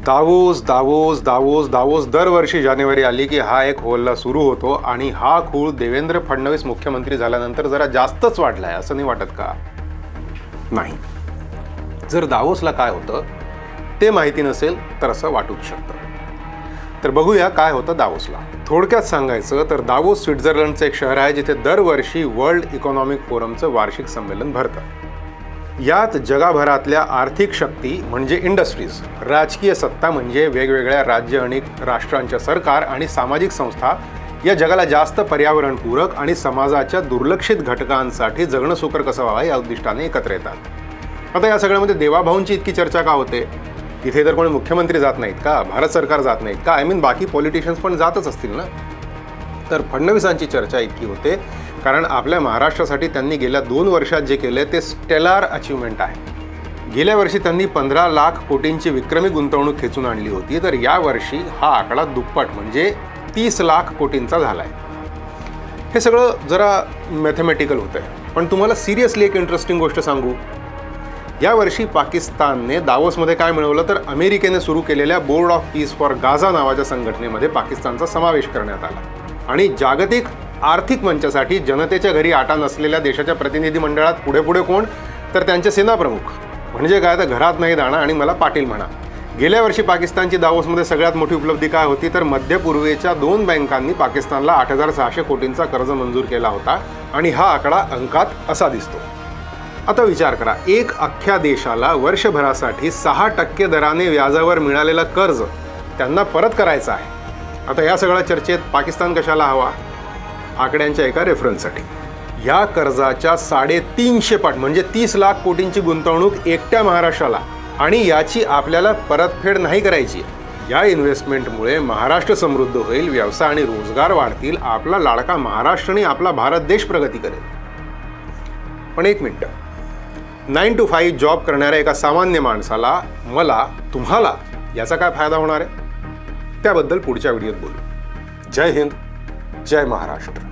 Davos Davos Davos Davos दरवर्षी जानेवारी आली की हा एक होल्ला सुरू होतो आणि हा खूळ देवेंद्र फडणवीस मुख्यमंत्री झाल्यानंतर जरा जास्तच वाढलाय असं नाही वाटत का? नाही. जर दावोसला काय होतं ते माहिती नसेल तर असं वाटूच शकतं. तर बघूया काय होतं दावोसला. थोडक्यात सांगायचं तर दावोस स्वित्झर्लंडचं एक शहर आहे जिथे दरवर्षी वर्ल्ड इकॉनॉमिक फोरमचं वार्षिक संमेलन भरतं. यात जगभरातल्या आर्थिक शक्ती म्हणजे इंडस्ट्रीज, राजकीय सत्ता म्हणजे वेगवेगळ्या राज्य आणि राष्ट्रांच्या सरकार आणि सामाजिक संस्था या जगाला जास्त पर्यावरणपूरक आणि समाजाच्या दुर्लक्षित घटकांसाठी जगणं सुकर कसं व्हावं या उद्दिष्टाने एकत्र येतात. आता या सगळ्यामध्ये देवाभाऊंची इतकी चर्चा का होते? इथे तर कोणी मुख्यमंत्री जात नाहीत का? भारत सरकार जात नाहीत का? बाकी पॉलिटिशियन्स पण जातच असतील ना. तर फडणवीसांची चर्चा इतकी होते कारण आपल्या महाराष्ट्रासाठी त्यांनी गेल्या 2 वर्षात जे केले ते स्टेलार अचिव्हमेंट आहे. गेल्या वर्षी त्यांनी 15 लाख कोटींची विक्रमी गुंतवणूक खेचून आणली होती, तर यावर्षी हा आकडा दुप्पट म्हणजे 30 लाख कोटींचा झाला आहे. हे सगळं जरा मॅथमॅटिकल होतं आहे, पण तुम्हाला सिरियसली एक इंटरेस्टिंग गोष्ट सांगू. यावर्षी पाकिस्तानने दावोसमध्ये काय मिळवलं तर अमेरिकेने सुरू केलेल्या board of peace for Gaza नावाच्या संघटनेमध्ये पाकिस्तानचा समावेश करण्यात आला आणि जागतिक आर्थिक मंचासाठी जनतेच्या घरी आटा नसलेल्या देशाच्या प्रतिनिधी मंडळात पुढे पुढे कोण तर त्यांचे सेनाप्रमुख. म्हणजे काय तर घरात नाही दाणा आणि मला पाटील म्हणा. गेल्या वर्षी पाकिस्तानची दावोसमध्ये सगळ्यात मोठी उपलब्धी काय होती तर मध्य पूर्वेच्या 2 बँकांनी पाकिस्तानला 8,600 कोटींचा कर्ज मंजूर केला होता आणि हा आकडा अंकात असा दिसतो. आता विचार करा, एक अख्ख्या देशाला वर्षभरासाठी 6% दराने व्याजावर मिळालेलं कर्ज त्यांना परत करायचं आहे. आता या सगळ्या चर्चेत पाकिस्तान कशाला हवा? आकड्यांच्या एका रेफरन्ससाठी. या कर्जाच्या 350 पट म्हणजे 30 लाख कोटींची गुंतवणूक एकट्या महाराष्ट्राला आणि याची आपल्याला परतफेड नाही करायची. या इन्व्हेस्टमेंटमुळे महाराष्ट्र समृद्ध होईल, व्यवसाय आणि रोजगार वाढतील, आपला लाडका महाराष्ट्र आणि आपला भारत देश प्रगती करेल. पण एक मिनिट, 9 to 5 जॉब करणाऱ्या एका सामान्य माणसाला, मला, तुम्हाला याचा काय फायदा होणार आहे? त्याबद्दल पुढच्या व्हिडिओत बोलू. जय हिंद, जय महाराष्ट्र.